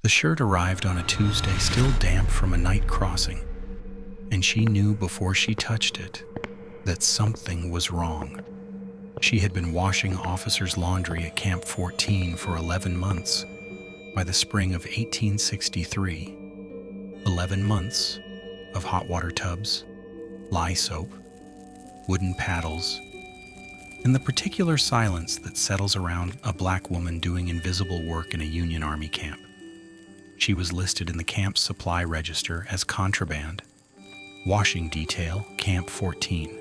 The shirt arrived on a Tuesday, still damp from a night crossing, and she knew before she touched it that something was wrong. She had been washing officers' laundry at Camp 14 for 11 months. By the spring of 1863, 11 months of hot water tubs, lye soap, wooden paddles, and the particular silence that settles around a black woman doing invisible work in a Union Army camp. She was listed in the camp's supply register as Contraband, washing detail, Camp 14,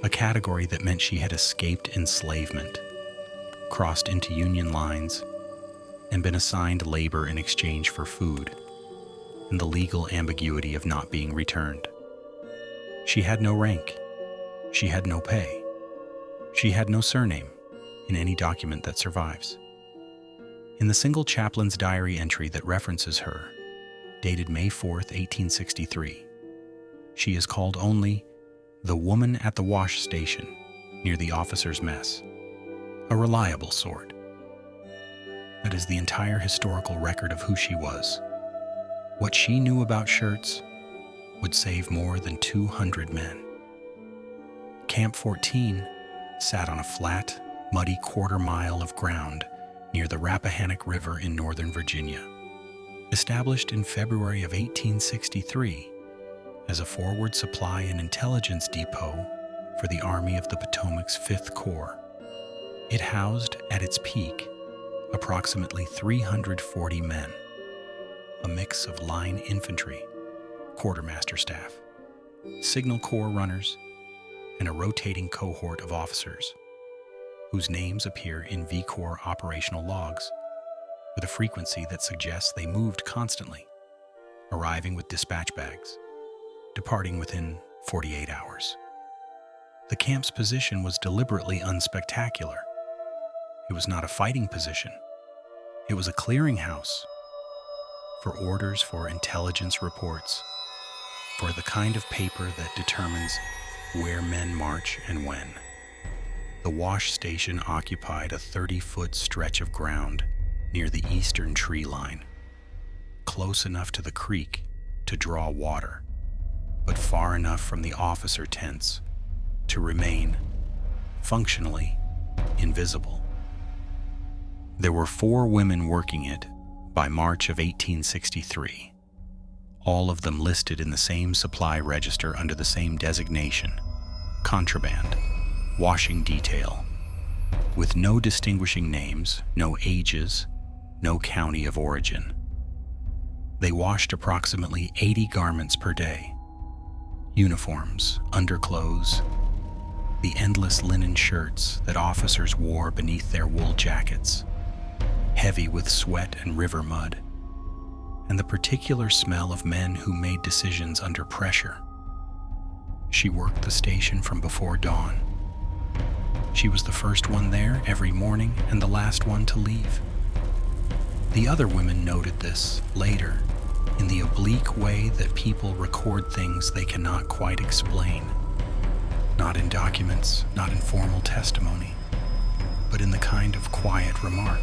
a category that meant she had escaped enslavement, crossed into Union lines, and been assigned labor in exchange for food, and the legal ambiguity of not being returned. She had no rank. She had no pay. She had no surname in any document that survives. In the single chaplain's diary entry that references her, dated May 4th, 1863, she is called only the woman at the wash station near the officer's mess, a reliable sort. That is the entire historical record of who she was. What she knew about shirts would save more than 200 men. Camp 14 sat on a flat, muddy quarter-mile of ground near the Rappahannock River in northern Virginia. Established in February of 1863 as a forward supply and intelligence depot for the Army of the Potomac's 5th Corps, it housed, at its peak, approximately 340 men, a mix of line infantry, quartermaster staff, signal corps runners, and a rotating cohort of officers, whose names appear in V Corps operational logs with a frequency that suggests they moved constantly, arriving with dispatch bags, departing within 48 hours. The camp's position was deliberately unspectacular. It was not a fighting position. It was a clearinghouse for orders for intelligence reports, for the kind of paper that determines where men march and when. The wash station occupied a 30-foot stretch of ground near the eastern tree line, close enough to the creek to draw water, but far enough from the officer tents to remain, functionally, invisible. There were 4 women working it by March of 1863, all of them listed in the same supply register under the same designation, Contraband, washing detail, with no distinguishing names, no ages, no county of origin. They washed approximately 80 garments per day: uniforms, underclothes, the endless linen shirts that officers wore beneath their wool jackets, heavy with sweat and river mud, and the particular smell of men who made decisions under pressure. She worked the station from before dawn. She was the first one there every morning and the last one to leave. The other women noted this later in the oblique way that people record things they cannot quite explain, not in documents, not in formal testimony, but in the kind of quiet remark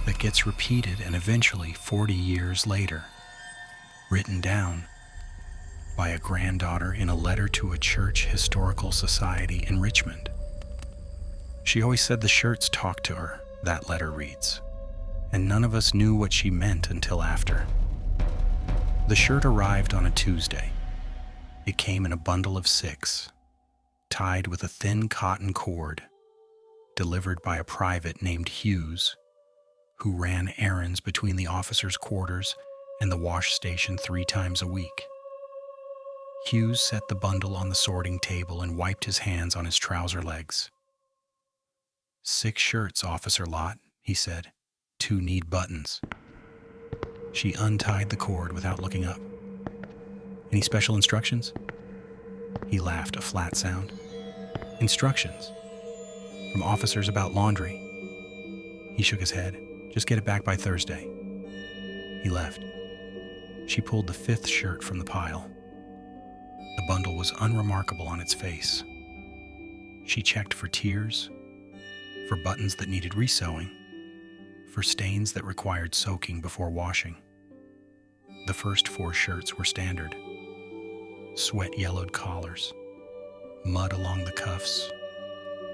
that gets repeated and eventually, 40 years later, written down by a granddaughter in a letter to a church historical society in Richmond. She always said the shirts talked to her, that letter reads, and none of us knew what she meant until after. The shirt arrived on a Tuesday. It came in a bundle of 6, tied with a thin cotton cord, delivered by a private named Hughes, who ran errands between the officers' quarters and the wash station 3 times a week. Hughes set the bundle on the sorting table and wiped his hands on his trouser legs. 6 shirts, Officer Lott, he said. 2 need buttons. She untied the cord without looking up. Any special instructions? He laughed, a flat sound. Instructions? From officers about laundry. He shook his head. Just get it back by Thursday. He left. She pulled the 5th shirt from the pile. The bundle was unremarkable on its face. She checked for tears, for buttons that needed resewing, for stains that required soaking before washing. The first 4 shirts were standard. Sweat-yellowed collars, mud along the cuffs,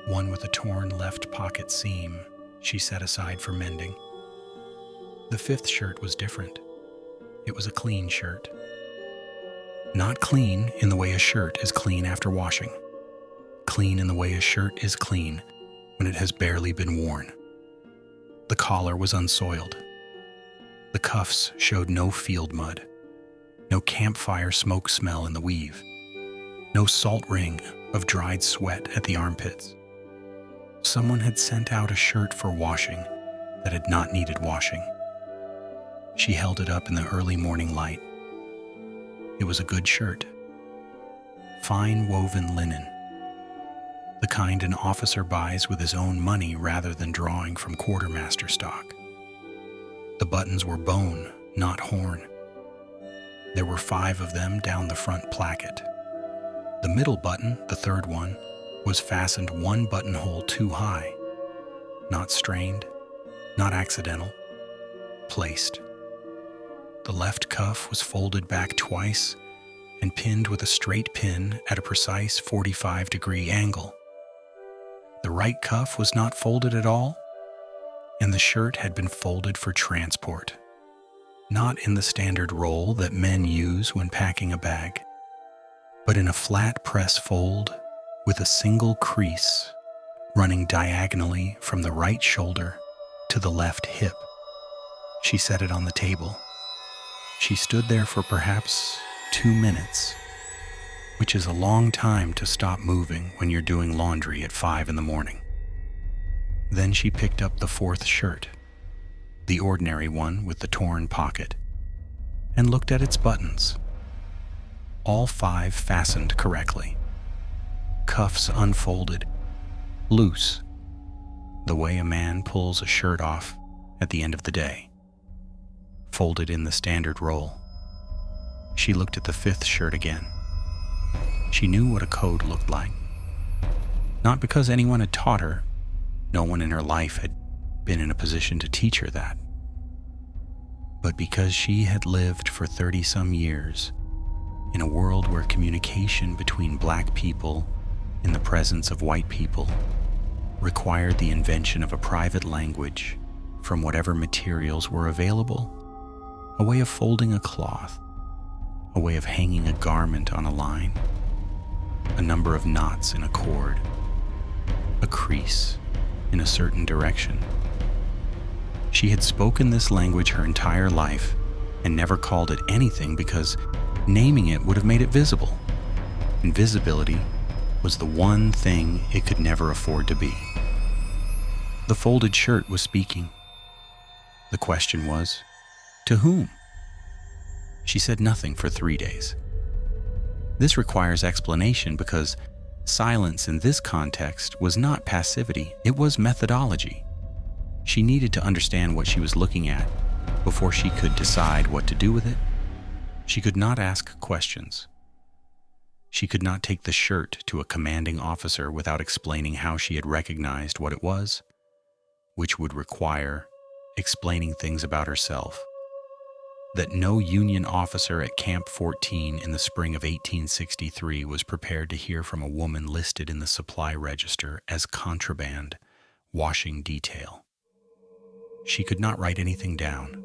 one with a torn left pocket seam she set aside for mending. The 5th shirt was different. It was a clean shirt. Not clean in the way a shirt is clean after washing. Clean in the way a shirt is clean when it has barely been worn. The collar was unsoiled. The cuffs showed no field mud, no campfire smoke smell in the weave, no salt ring of dried sweat at the armpits. Someone had sent out a shirt for washing that had not needed washing. She held it up in the early morning light. It was a good shirt. Fine woven linen. The kind an officer buys with his own money rather than drawing from quartermaster stock. The buttons were bone, not horn. There were 5 of them down the front placket. The middle button, the 3rd one, was fastened 1 buttonhole too high. Not strained, not accidental, placed. The left cuff was folded back twice and pinned with a straight pin at a precise 45-degree angle. The right cuff was not folded at all, and the shirt had been folded for transport, not in the standard roll that men use when packing a bag, but in a flat press fold with a single crease running diagonally from the right shoulder to the left hip. She set it on the table. She stood there for perhaps 2 minutes, which is a long time to stop moving when you're doing laundry at 5 in the morning. Then she picked up the 4th shirt, the ordinary one with the torn pocket, and looked at its buttons. All 5 fastened correctly. Cuffs unfolded, loose, the way a man pulls a shirt off at the end of the day. Folded in the standard roll. She looked at the 5th shirt again. She knew what a code looked like. Not because anyone had taught her. No one in her life had been in a position to teach her that. But because she had lived for 30-some years in a world where communication between black people in the presence of white people required the invention of a private language from whatever materials were available, a way of folding a cloth, a way of hanging a garment on a line, a number of knots in a cord, a crease in a certain direction. She had spoken this language her entire life and never called it anything because naming it would have made it visible. Invisibility was the one thing it could never afford to be. The folded shirt was speaking. The question was, to whom? She said nothing for 3 days. This requires explanation because silence in this context was not passivity, it was methodology. She needed to understand what she was looking at before she could decide what to do with it. She could not ask questions. She could not take the shirt to a commanding officer without explaining how she had recognized what it was, which would require explaining things about herself that no Union officer at Camp 14 in the spring of 1863 was prepared to hear from a woman listed in the supply register as contraband, washing detail. She could not write anything down.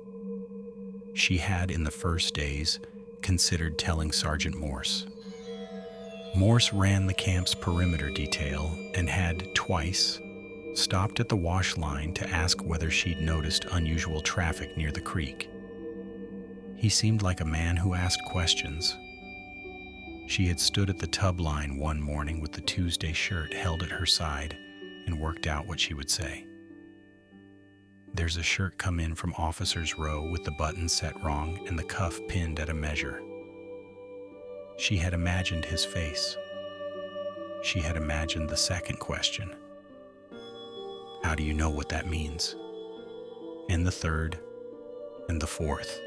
She had, in the first days, considered telling Sergeant Morse. Morse ran the camp's perimeter detail and had, twice, stopped at the wash line to ask whether she'd noticed unusual traffic near the creek. He seemed like a man who asked questions. She had stood at the tub line one morning with the Tuesday shirt held at her side and worked out what she would say. There's a shirt come in from officer's row with the button set wrong and the cuff pinned at a measure. She had imagined his face. She had imagined the second question. How do you know what that means? And the third, and the fourth.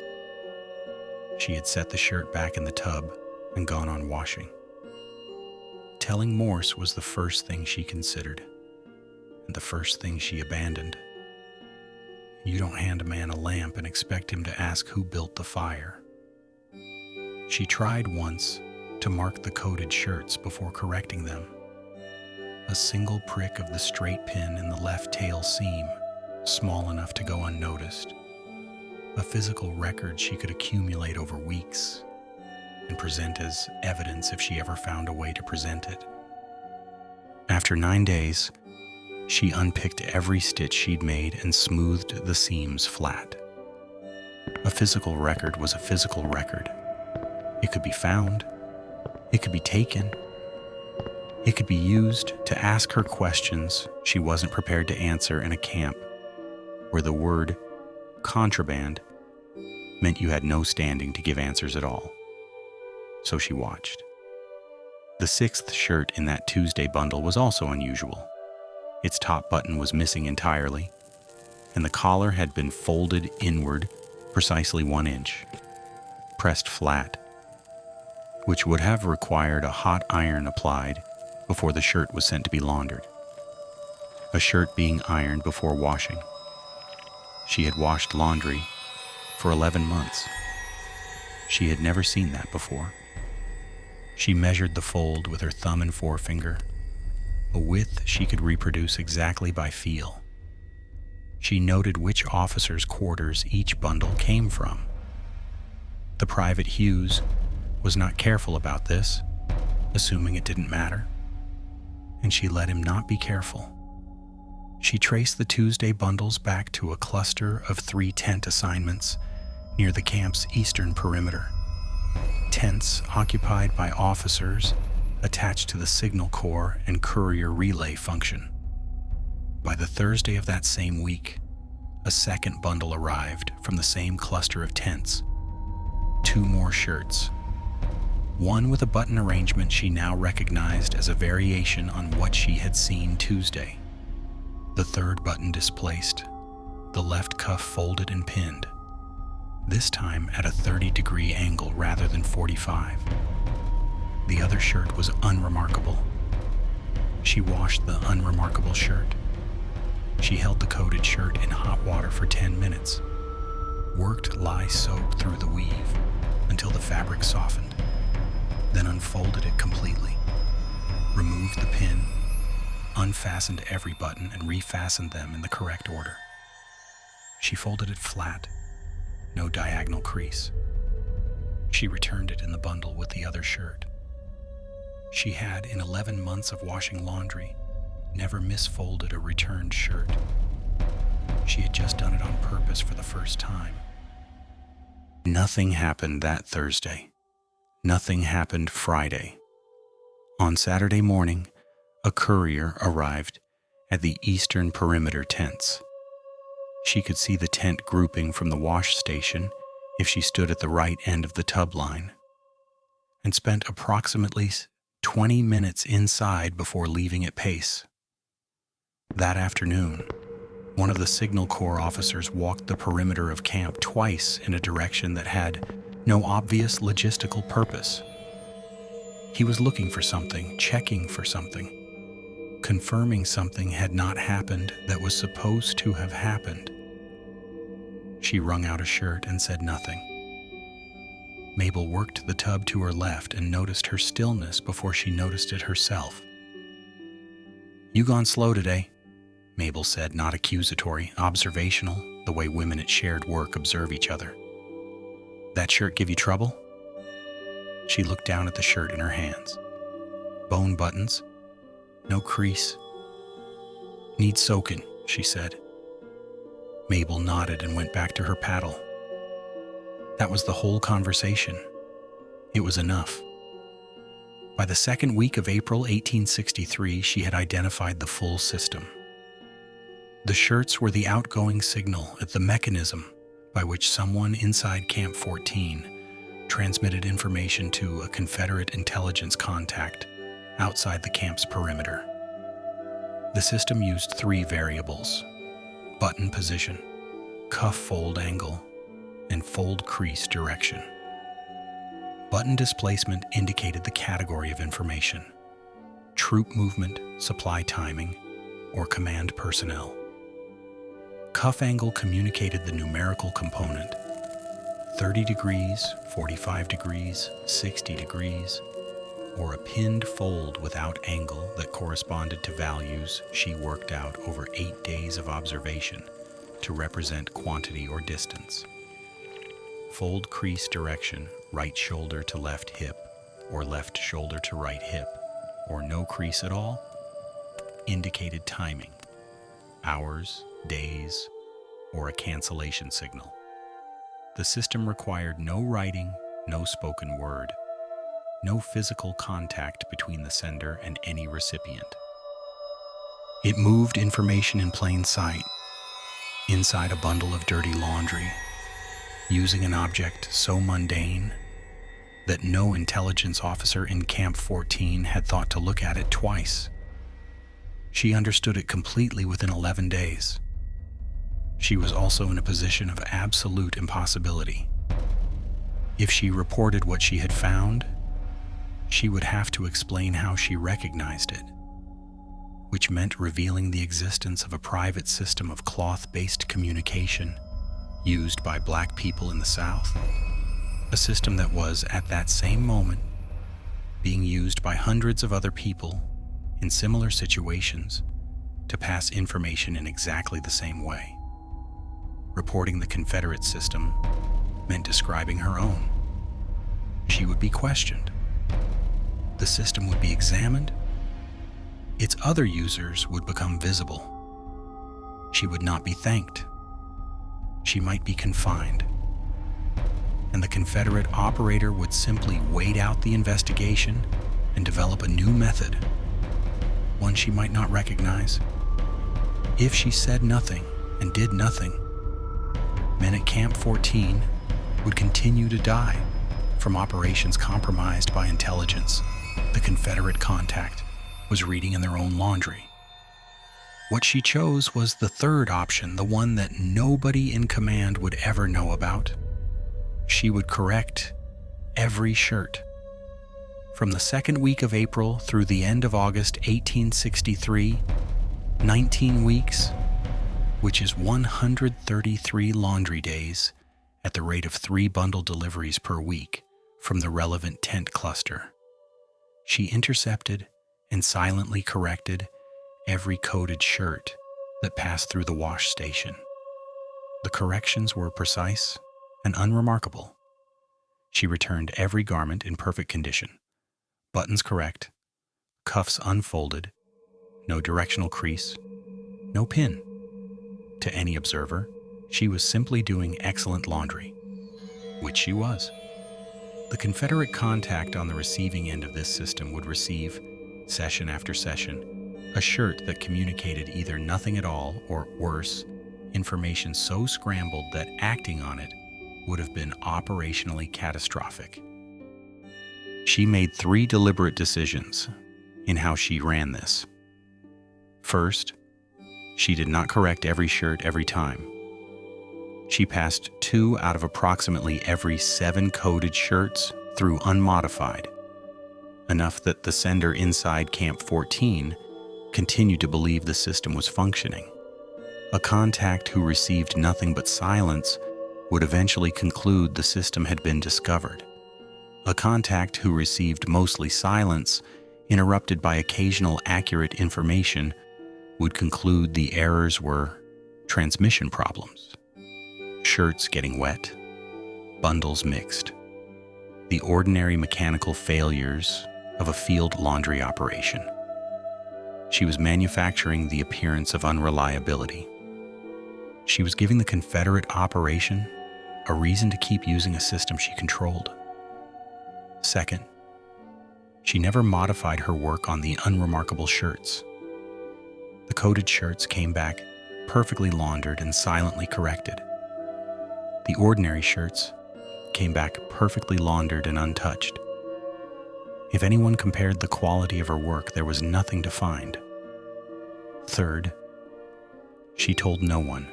She had set the shirt back in the tub and gone on washing. Telling Morse was the first thing she considered, and the first thing she abandoned. You don't hand a man a lamp and expect him to ask who built the fire. She tried once to mark the coded shirts before correcting them. A single prick of the straight pin in the left tail seam, small enough to go unnoticed. A physical record she could accumulate over weeks and present as evidence if she ever found a way to present it. After 9 days, she unpicked every stitch she'd made and smoothed the seams flat. A physical record was a physical record. It could be found. It could be taken. It could be used to ask her questions she wasn't prepared to answer in a camp where the word contraband meant you had no standing to give answers at all. So she watched. The 6th shirt in that Tuesday bundle was also unusual. Its top button was missing entirely, and the collar had been folded inward precisely 1 inch, pressed flat, which would have required a hot iron applied before the shirt was sent to be laundered. A shirt being ironed before washing. She had washed laundry for 11 months. She had never seen that before. She measured the fold with her thumb and forefinger, a width she could reproduce exactly by feel. She noted which officer's quarters each bundle came from. The Private Hughes was not careful about this, assuming it didn't matter, and she let him not be careful. She traced the Tuesday bundles back to a cluster of 3 tent assignments near the camp's eastern perimeter. Tents occupied by officers attached to the signal corps and courier relay function. By the Thursday of that same week, a second bundle arrived from the same cluster of tents. 2 more shirts. One with a button arrangement she now recognized as a variation on what she had seen Tuesday. The 3rd button displaced, the left cuff folded and pinned, this time at a 30-degree angle rather than 45. The other shirt was unremarkable. She washed the unremarkable shirt. She held the coated shirt in hot water for 10 minutes, worked lye soap through the weave until the fabric softened, then unfolded it completely, removed the pin, unfastened every button and refastened them in the correct order. She folded it flat, no diagonal crease. She returned it in the bundle with the other shirt. She had, in 11 months of washing laundry, never misfolded a returned shirt. She had just done it on purpose for the first time. Nothing happened that Thursday. Nothing happened Friday. On Saturday morning, a courier arrived at the eastern perimeter tents. She could see the tent grouping from the wash station if she stood at the right end of the tub line, and spent approximately 20 minutes inside before leaving at pace. That afternoon, one of the Signal Corps officers walked the perimeter of camp twice in a direction that had no obvious logistical purpose. He was looking for something, checking for something, confirming something had not happened that was supposed to have happened. She wrung out a shirt and said nothing. Mabel worked the tub to her left and noticed her stillness before she noticed it herself. "You gone slow today," Mabel said, not accusatory, observational, the way women at shared work observe each other. "That shirt give you trouble?" She looked down at the shirt in her hands. Bone buttons, no crease. "Needs soaking," she said. Mabel nodded and went back to her paddle. That was the whole conversation. It was enough. By the 2nd week of April 1863, she had identified the full system. The shirts were the outgoing signal at the mechanism by which someone inside Camp 14 transmitted information to a Confederate intelligence contact outside the camp's perimeter. The system used 3 variables: button position, cuff fold angle, and fold crease direction. Button displacement indicated the category of information: troop movement, supply timing, or command personnel. Cuff angle communicated the numerical component: 30 degrees, 45 degrees, 60 degrees, or a pinned fold without angle that corresponded to values she worked out over 8 days of observation to represent quantity or distance. Fold crease direction, right shoulder to left hip, or left shoulder to right hip, or no crease at all, indicated timing, hours, days, or a cancellation signal. The system required no writing, no spoken word, no physical contact between the sender and any recipient. It moved information in plain sight, inside a bundle of dirty laundry, using an object so mundane that no intelligence officer in Camp 14 had thought to look at it twice. She understood it completely within 11 days. She was also in a position of absolute impossibility. If she reported what she had found, she would have to explain how she recognized it, which meant revealing the existence of a private system of cloth-based communication used by Black people in the South, a system that was, at that same moment, being used by hundreds of other people in similar situations to pass information in exactly the same way. Reporting the Confederate system meant describing her own. She would be questioned. The system would be examined. Its other users would become visible. She would not be thanked. She might be confined. And the Confederate operator would simply wait out the investigation and develop a new method, one she might not recognize. If she said nothing and did nothing, men at Camp 14 would continue to die from operations compromised by intelligence the Confederate contact was reading in their own laundry. What she chose was the third option, the one that nobody in command would ever know about. She would correct every shirt. From the second week of April through the end of August 1863, 19 weeks, which is 133 laundry days at the rate of 3 bundle deliveries per week from the relevant tent cluster. She intercepted and silently corrected every coded shirt that passed through the wash station. The corrections were precise and unremarkable. She returned every garment in perfect condition, buttons correct, cuffs unfolded, no directional crease, no pin. To any observer, she was simply doing excellent laundry, which she was. The Confederate contact on the receiving end of this system would receive, session after session, a shirt that communicated either nothing at all or, worse, information so scrambled that acting on it would have been operationally catastrophic. She made 3 deliberate decisions in how she ran this. First, she did not correct every shirt every time. She passed 2 out of approximately every 7 coded shirts through unmodified, enough that the sender inside Camp 14 continued to believe the system was functioning. A contact who received nothing but silence would eventually conclude the system had been discovered. A contact who received mostly silence, interrupted by occasional accurate information, would conclude the errors were transmission problems, shirts getting wet, bundles mixed, the ordinary mechanical failures of a field laundry operation. She was manufacturing the appearance of unreliability. She was giving the Confederate operation a reason to keep using a system she controlled. Second, she never modified her work on the unremarkable shirts. The coded shirts came back perfectly laundered and silently corrected. The ordinary shirts came back perfectly laundered and untouched. If anyone compared the quality of her work, there was nothing to find. Third, she told no one.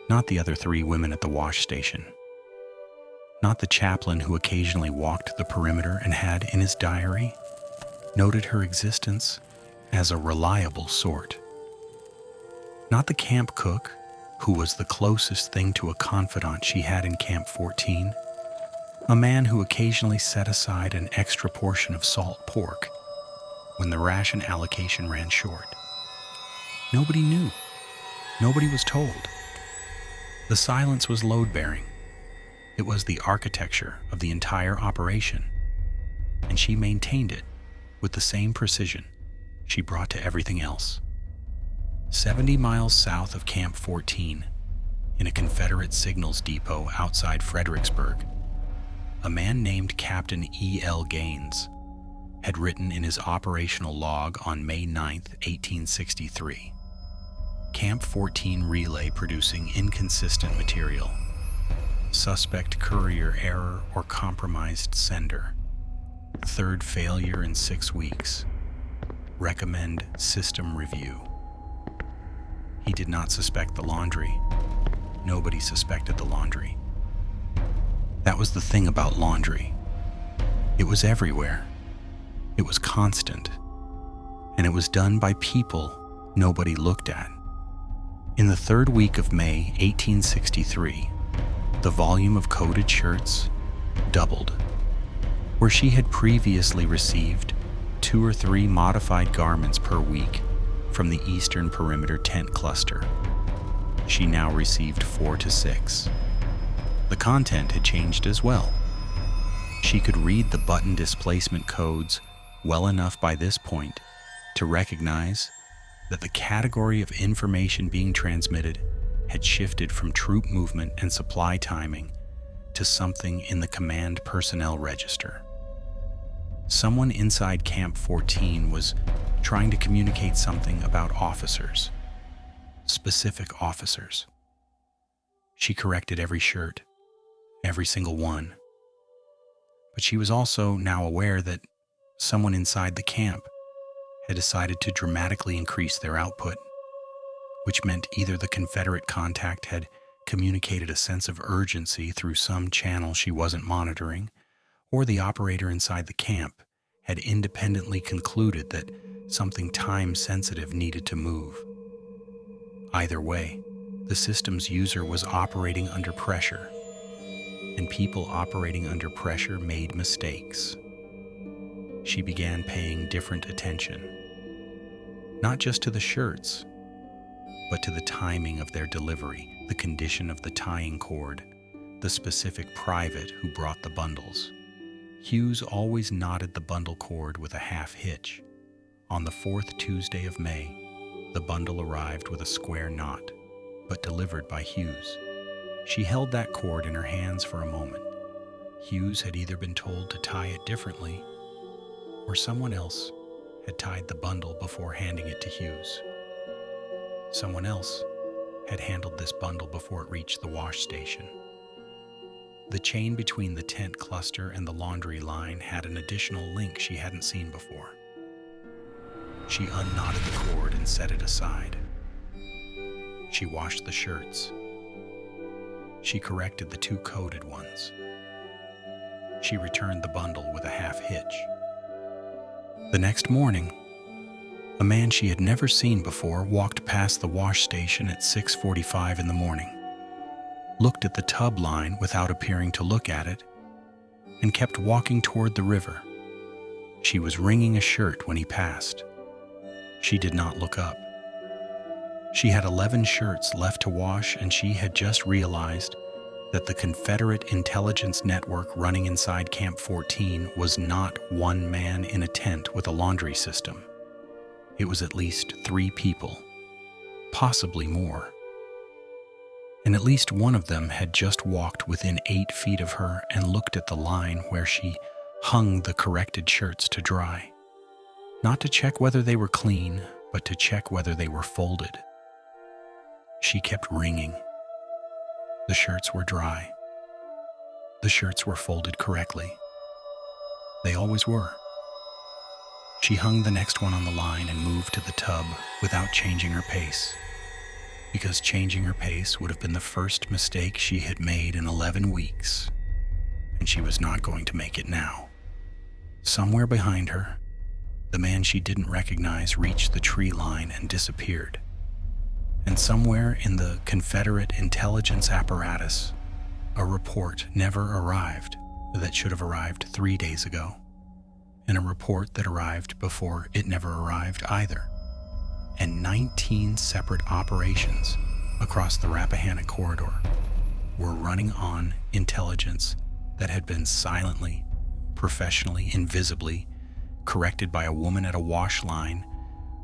Not the other 3 women at the wash station. Not the chaplain who occasionally walked the perimeter and had, in his diary, noted her existence as a reliable sort. Not the camp cook who was the closest thing to a confidant she had in Camp 14, a man who occasionally set aside an extra portion of salt pork when the ration allocation ran short. Nobody knew. Nobody was told. The silence was load-bearing. It was the architecture of the entire operation, and she maintained it with the same precision she brought to everything else. 70 miles south of Camp 14, in a Confederate signals depot outside Fredericksburg, a man named Captain E.L. Gaines had written in his operational log on May 9, 1863, Camp 14 relay producing inconsistent material. Suspect courier error or compromised sender. Third failure in 6 weeks. Recommend system review. He did not suspect the laundry. Nobody suspected the laundry. That was the thing about laundry. It was everywhere. It was constant. And it was done by people nobody looked at. In the third week of May 1863, the volume of coded shirts doubled. Where she had previously received 2 or 3 modified garments per week from the Eastern Perimeter tent cluster, she now received 4 to 6. The content had changed as well. She could read the button displacement codes well enough by this point to recognize that the category of information being transmitted had shifted from troop movement and supply timing to something in the command personnel register. Someone inside Camp 14 was trying to communicate something about officers, specific officers. She corrected every shirt, every single one. But she was also now aware that someone inside the camp had decided to dramatically increase their output, which meant either the Confederate contact had communicated a sense of urgency through some channel she wasn't monitoring, or the operator inside the camp had independently concluded that something time-sensitive needed to move. Either way, the system's user was operating under pressure, and people operating under pressure made mistakes. She began paying different attention, not just to the shirts, but to the timing of their delivery, the condition of the tying cord, the specific private who brought the bundles. Hughes always knotted the bundle cord with a half hitch. On the 4th Tuesday of May, the bundle arrived with a square knot, but delivered by Hughes. She held that cord in her hands for a moment. Hughes had either been told to tie it differently, or someone else had tied the bundle before handing it to Hughes. Someone else had handled this bundle before it reached the wash station. The chain between the tent cluster and the laundry line had an additional link she hadn't seen before. She unknotted the cord and set it aside. She washed the shirts. She corrected the 2 coded ones. She returned the bundle with a half hitch. The next morning, a man she had never seen before walked past the wash station at 6:45 in the morning, looked at the tub line without appearing to look at it, and kept walking toward the river. She was wringing a shirt when he passed. She did not look up. She had 11 shirts left to wash, and she had just realized that the Confederate intelligence network running inside Camp 14 was not one man in a tent with a laundry system. It was at least 3 people, possibly more. And at least one of them had just walked within 8 feet of her and looked at the line where she hung the corrected shirts to dry. Not to check whether they were clean, but to check whether they were folded. She kept wringing. The shirts were dry. The shirts were folded correctly. They always were. She hung the next one on the line and moved to the tub without changing her pace, because changing her pace would have been the first mistake she had made in 11 weeks, and she was not going to make it now. Somewhere behind her, the man she didn't recognize reached the tree line and disappeared. And somewhere in the Confederate intelligence apparatus, a report never arrived that should have arrived 3 days ago, and a report that arrived before it never arrived either, and 19 separate operations across the Rappahannock corridor were running on intelligence that had been silently, professionally, invisibly corrected by a woman at a wash line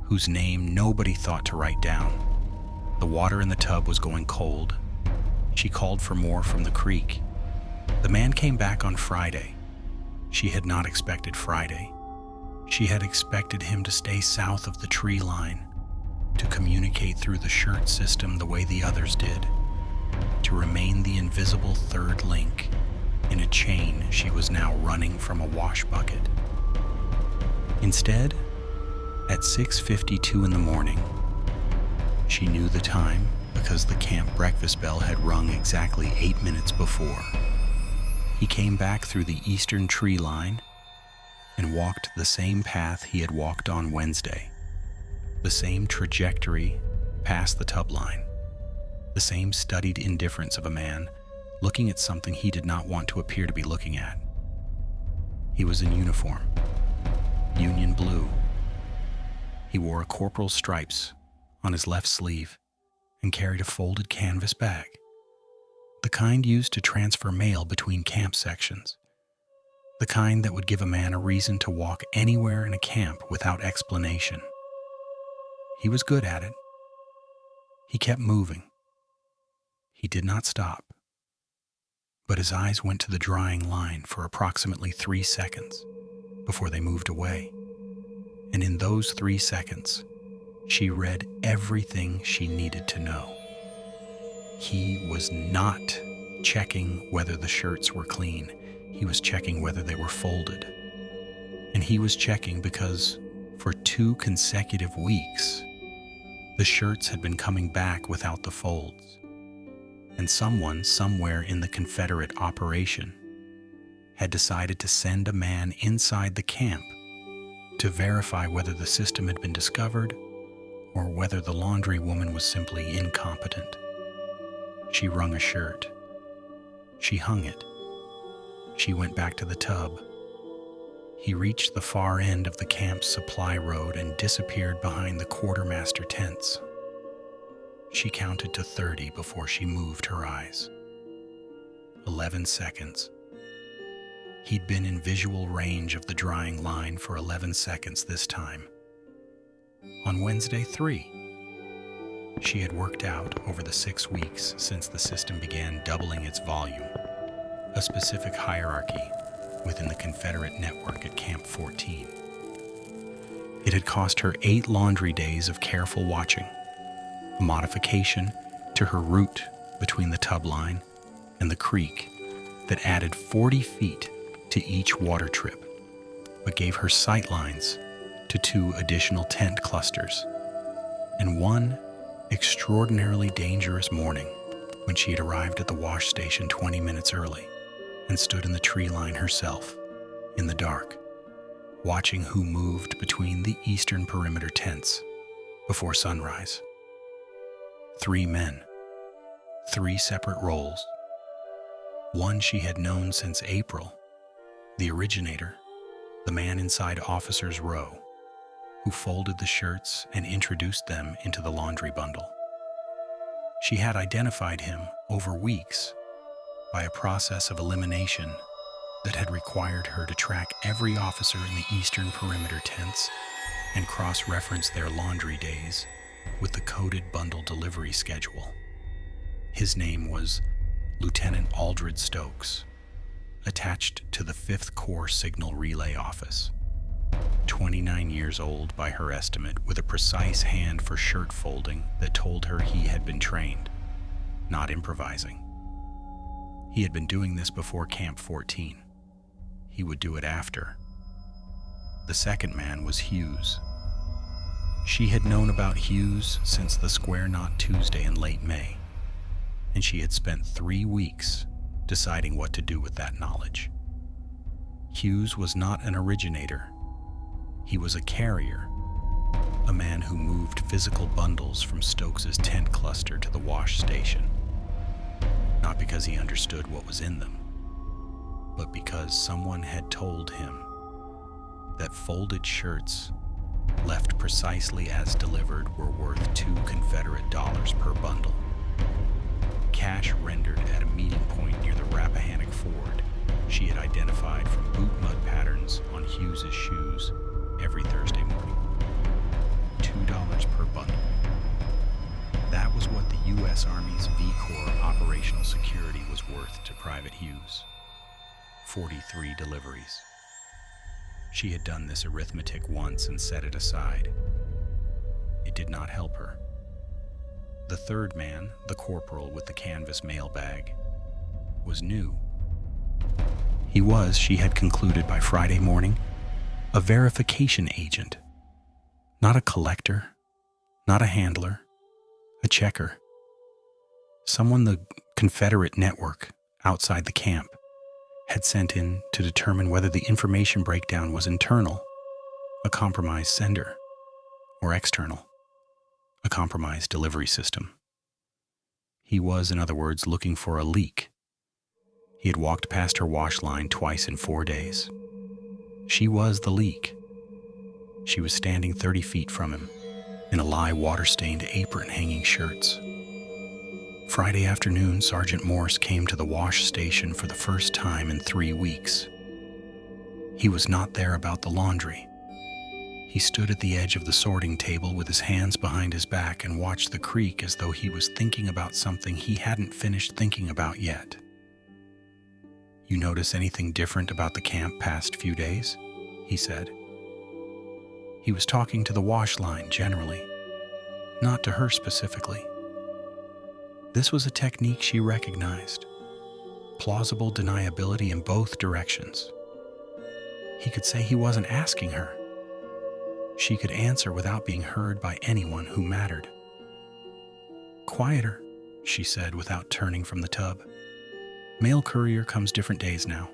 whose name nobody thought to write down. The water in the tub was going cold. She called for more from the creek. The man came back on Friday. She had not expected Friday. She had expected him to stay south of the tree line, to communicate through the shirt system the way the others did, to remain the invisible third link in a chain she was now running from a wash bucket. Instead, at 6:52 in the morning, she knew the time because the camp breakfast bell had rung exactly 8 minutes before. He came back through the eastern tree line and walked the same path he had walked on Wednesday, the same trajectory past the tub line, the same studied indifference of a man looking at something he did not want to appear to be looking at. He was in uniform, Union blue. He wore a corporal's stripes on his left sleeve and carried a folded canvas bag, the kind used to transfer mail between camp sections, the kind that would give a man a reason to walk anywhere in a camp without explanation. He was good at it. He kept moving. He did not stop, but his eyes went to the drying line for approximately 3 seconds before they moved away. And in those 3 seconds, she read everything she needed to know. He was not checking whether the shirts were clean. He was checking whether they were folded. And he was checking because for 2 consecutive weeks, the shirts had been coming back without the folds. And someone somewhere in the Confederate operation had decided to send a man inside the camp to verify whether the system had been discovered or whether the laundry woman was simply incompetent. She wrung a shirt. She hung it. She went back to the tub. He reached the far end of the camp's supply road and disappeared behind the quartermaster tents. She counted to 30 before she moved her eyes. 11 seconds. He'd been in visual range of the drying line for 11 seconds this time. On Wednesday, 3. She had worked out over the 6 weeks since the system began doubling its volume, a specific hierarchy within the Confederate network at Camp 14. It had cost her 8 laundry days of careful watching, a modification to her route between the tub line and the creek that added 40 feet to each water trip, but gave her sight lines to 2 additional tent clusters, and one extraordinarily dangerous morning when she had arrived at the wash station 20 minutes early and stood in the tree line herself, in the dark, watching who moved between the eastern perimeter tents before sunrise. 3 men, 3 separate roles. One she had known since April, the originator, the man inside officers' row, who folded the shirts and introduced them into the laundry bundle. She had identified him over weeks by a process of elimination that had required her to track every officer in the eastern perimeter tents and cross-reference their laundry days with the coded bundle delivery schedule. His name was Lieutenant Aldred Stokes, attached to the 5th Corps Signal Relay Office. 29 years old by her estimate, with a precise hand for shirt folding that told her he had been trained, not improvising. He had been doing this before Camp 14. He would do it after. The second man was Hughes. She had known about Hughes since the Square Knot Tuesday in late May, and she had spent 3 weeks deciding what to do with that knowledge. Hughes was not an originator. He was a carrier, a man who moved physical bundles from Stokes's tent cluster to the wash station. Not because he understood what was in them, but because someone had told him that folded shirts left precisely as delivered were worth 2 Confederate dollars per bundle. Cash rendered at a meeting point near the Rappahannock Ford she had identified from boot mud patterns on Hughes's shoes every Thursday morning. $2 per bundle. That was what the U.S. Army's V Corps operational security was worth to Private Hughes. 43 deliveries. She had done this arithmetic once and set it aside. It did not help her. The third man, the corporal with the canvas mailbag, was new. He was, she had concluded by Friday morning, a verification agent. Not a collector, not a handler, a checker. Someone the Confederate network outside the camp had sent in to determine whether the information breakdown was internal, a compromised sender, or external, a compromised delivery system. He was, in other words, looking for a leak. He had walked past her wash line twice in 4 days. She was the leak. She was standing 30 feet from him, in a lye water-stained apron hanging shirts. Friday afternoon, Sergeant Morse came to the wash station for the first time in 3 weeks. He was not there about the laundry. He stood at the edge of the sorting table with his hands behind his back and watched the creek as though he was thinking about something he hadn't finished thinking about yet. "You notice anything different about the camp past few days?" he said. He was talking to the wash line generally, not to her specifically. This was a technique she recognized. Plausible deniability in both directions. He could say he wasn't asking her. She could answer without being heard by anyone who mattered. "Quieter," she said without turning from the tub. "Mail courier comes different days now."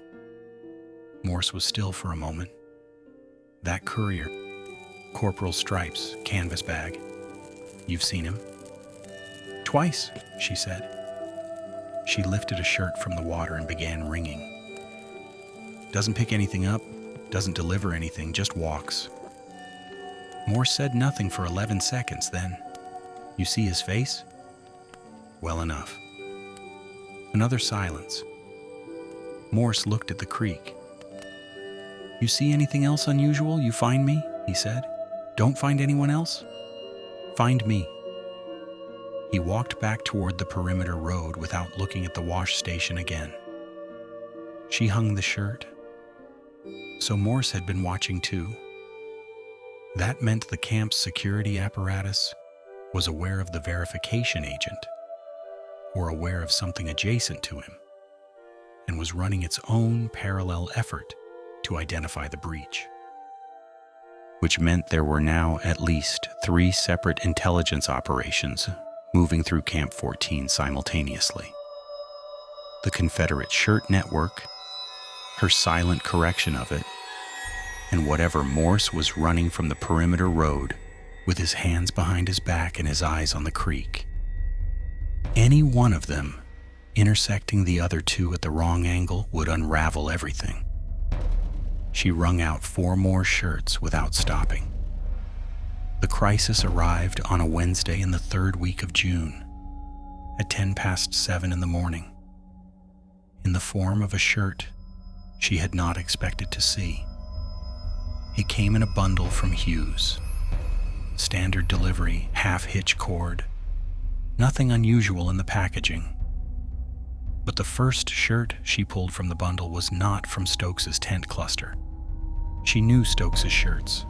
Morse was still for a moment. "That courier, Corporal Stripes, canvas bag. You've seen him?" "Twice," she said. She lifted a shirt from the water and began wringing. "Doesn't pick anything up, doesn't deliver anything, just walks." Morse said nothing for 11 seconds, then, "You see his face?" "Well enough." Another silence. Morse looked at the creek. "You see anything else unusual, you find me," he said. "Don't find anyone else? Find me." He walked back toward the perimeter road without looking at the wash station again. She hung the shirt. So Morse had been watching too. That meant the camp's security apparatus was aware of the verification agent, or aware of something adjacent to him, and was running its own parallel effort to identify the breach. Which meant there were now at least 3 separate intelligence operations moving through Camp 14 simultaneously. The Confederate shirt network, her silent correction of it, and whatever Morse was running from the perimeter road with his hands behind his back and his eyes on the creek. Any one of them intersecting the other 2 at the wrong angle would unravel everything. She wrung out 4 more shirts without stopping. The crisis arrived on a Wednesday in the 3rd week of June, at 7:10 in the morning, in the form of a shirt she had not expected to see. It came in a bundle from Hughes. Standard delivery, half-hitch cord. Nothing unusual in the packaging. But the first shirt she pulled from the bundle was not from Stokes's tent cluster. She knew Stokes's shirts.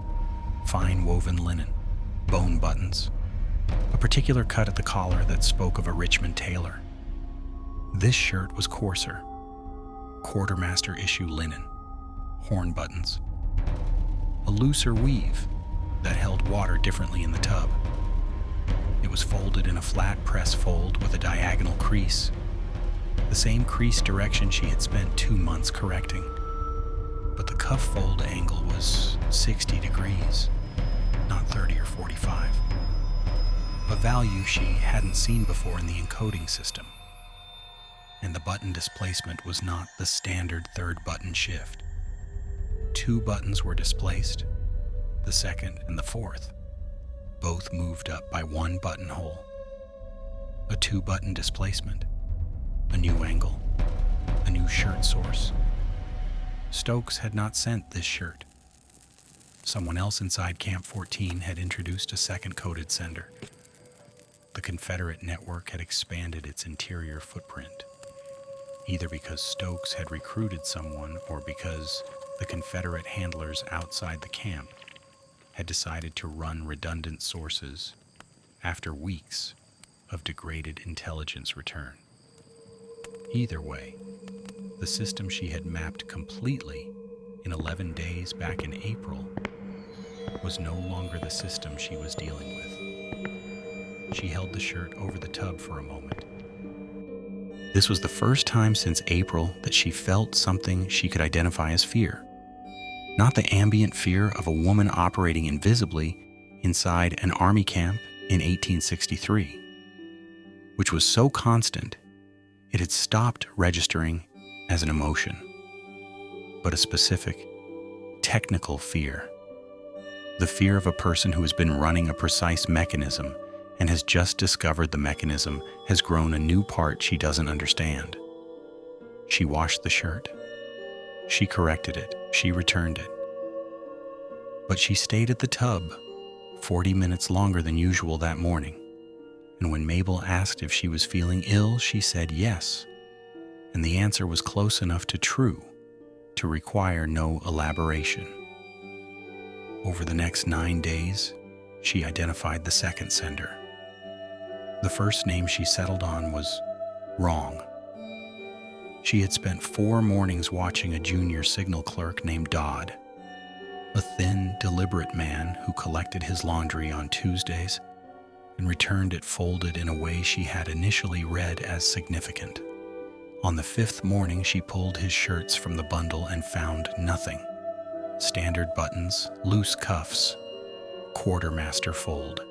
Fine woven linen, bone buttons, a particular cut at the collar that spoke of a Richmond tailor. This shirt was coarser, quartermaster issue linen, horn buttons, a looser weave that held water differently in the tub. It was folded in a flat press fold with a diagonal crease, the same crease direction she had spent 2 months correcting. But the cuff fold angle was 60 degrees. not 30 or 45. A value she hadn't seen before in the encoding system. And the button displacement was not the standard third button shift. 2 buttons were displaced, the second and the fourth. Both moved up by 1 buttonhole. A 2-button displacement, a new angle, a new shirt source. Stokes had not sent this shirt. Someone else inside Camp 14 had introduced a second coded sender. The Confederate network had expanded its interior footprint, either because Stokes had recruited someone or because the Confederate handlers outside the camp had decided to run redundant sources after weeks of degraded intelligence return. Either way, the system she had mapped completely in 11 days back in April was no longer the system she was dealing with. She held the shirt over the tub for a moment. This was the first time since April that she felt something she could identify as fear. Not the ambient fear of a woman operating invisibly inside an army camp in 1863, which was so constant it had stopped registering as an emotion, but a specific, technical fear. The fear of a person who has been running a precise mechanism and has just discovered the mechanism has grown a new part she doesn't understand. She washed the shirt. She corrected it. She returned it. But she stayed at the tub 40 minutes longer than usual that morning. And when Mabel asked if she was feeling ill, she said yes. And the answer was close enough to true to require no elaboration. Over the next 9 days, she identified the second sender. The first name she settled on was wrong. She had spent 4 mornings watching a junior signal clerk named Dodd, a thin, deliberate man who collected his laundry on Tuesdays and returned it folded in a way she had initially read as significant. On the 5th morning, she pulled his shirts from the bundle and found nothing. Standard buttons, loose cuffs, quartermaster fold.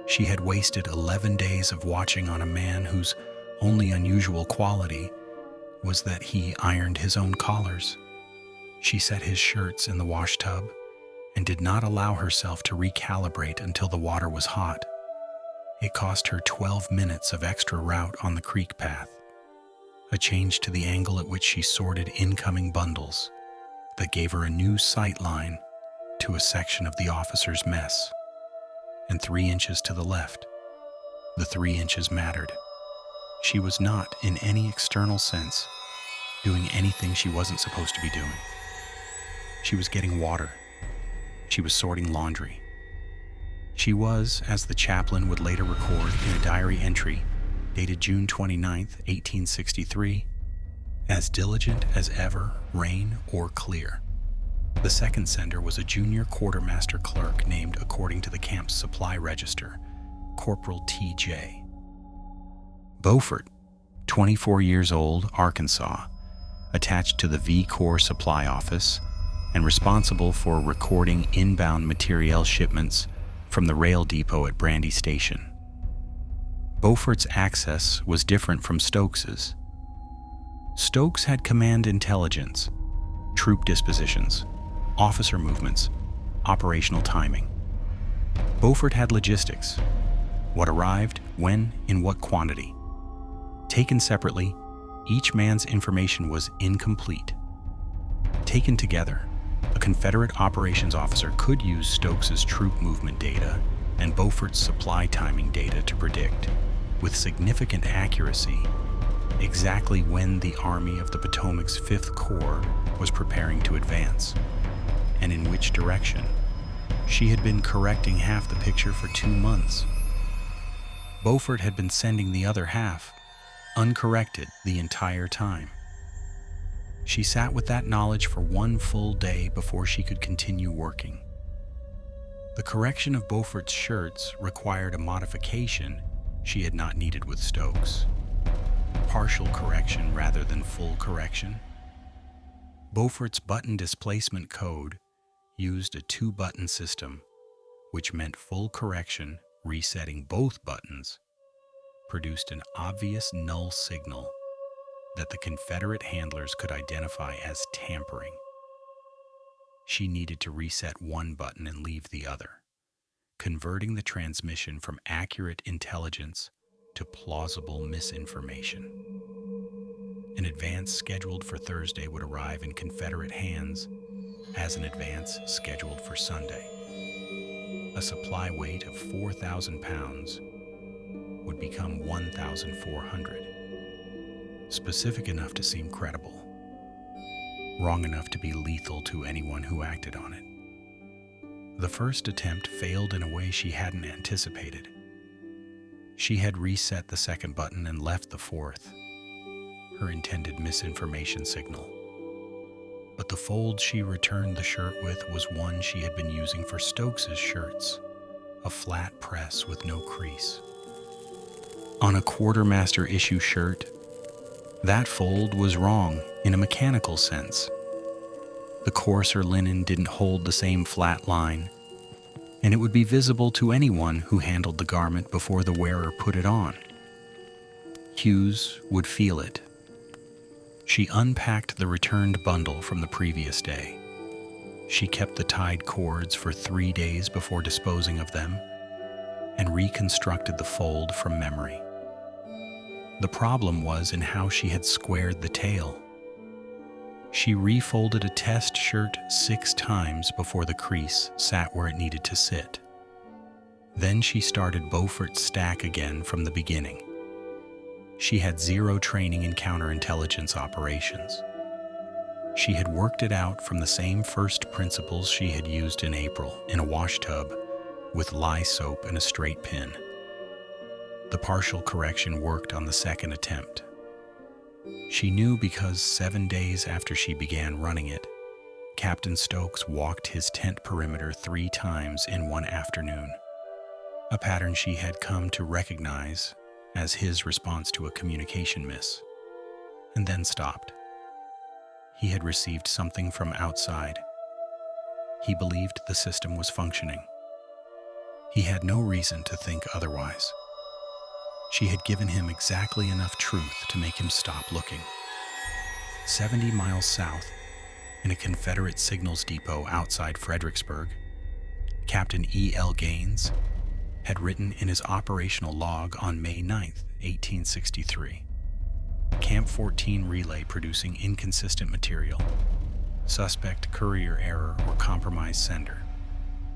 She had wasted 11 days of watching on a man whose only unusual quality was that he ironed his own collars. She set his shirts in the wash tub and did not allow herself to recalibrate until the water was hot. It cost her 12 minutes of extra route on the creek path, a change to the angle at which she sorted incoming bundles that gave her a new sight line to a section of the officer's mess. And 3 inches to the left. The 3 inches mattered. She was not, in any external sense, doing anything she wasn't supposed to be doing. She was getting water. She was sorting laundry. She was, as the chaplain would later record in a diary entry dated June 29, 1863, as diligent as ever, rain or clear. The second sender was a junior quartermaster clerk named, according to the camp's supply register, Corporal T.J. Beaufort, 24 years old, Arkansas, attached to the V Corps Supply Office and responsible for recording inbound materiel shipments from the rail depot at Brandy Station. Beaufort's access was different from Stokes's. Stokes had command intelligence, troop dispositions, officer movements, operational timing. Beaufort had logistics, what arrived, when, in what quantity. Taken separately, each man's information was incomplete. Taken together, a Confederate operations officer could use Stokes's troop movement data and Beaufort's supply timing data to predict, with significant accuracy, exactly when the Army of the Potomac's 5th Corps was preparing to advance, and in which direction. She had been correcting half the picture for 2 months. Beaufort had been sending the other half, uncorrected, the entire time. She sat with that knowledge for 1 full day before she could continue working. The correction of Beaufort's shirts required a modification she had not needed with Stokes. Partial correction rather than full correction. Beaufort's button displacement code used a 2-button system, which meant full correction, resetting both buttons, produced an obvious null signal that the Confederate handlers could identify as tampering. She needed to reset one button and leave the other, converting the transmission from accurate intelligence to plausible misinformation. An advance scheduled for Thursday would arrive in Confederate hands as an advance scheduled for Sunday. A supply weight of 4,000 pounds would become 1,400. Specific enough to seem credible, wrong enough to be lethal to anyone who acted on it. The first attempt failed in a way she hadn't anticipated. She had reset the second button and left the fourth, her intended misinformation signal. But the fold she returned the shirt with was one she had been using for Stokes's shirts, a flat press with no crease. On a quartermaster issue shirt, that fold was wrong in a mechanical sense. The coarser linen didn't hold the same flat line, and it would be visible to anyone who handled the garment before the wearer put it on. Hughes would feel it. She unpacked the returned bundle from the previous day. She kept the tied cords for 3 days before disposing of them and reconstructed the fold from memory. The problem was in how she had squared the tail. She refolded a test shirt 6 times before the crease sat where it needed to sit. Then she started Beaufort's stack again from the beginning. She had zero training in counterintelligence operations. She had worked it out from the same first principles she had used in April in a wash tub with lye soap and a straight pin. The partial correction worked on the second attempt. She knew because 7 days after she began running it, Captain Stokes walked his tent perimeter 3 times in one afternoon, a pattern she had come to recognize as his response to a communication miss, and then stopped. He had received something from outside. He believed the system was functioning. He had no reason to think otherwise. She had given him exactly enough truth to make him stop looking. 70 miles south, in a Confederate signals depot outside Fredericksburg, Captain E.L. Gaines had written in his operational log on May 9, 1863, Camp 14 relay producing inconsistent material, suspect courier error or compromised sender,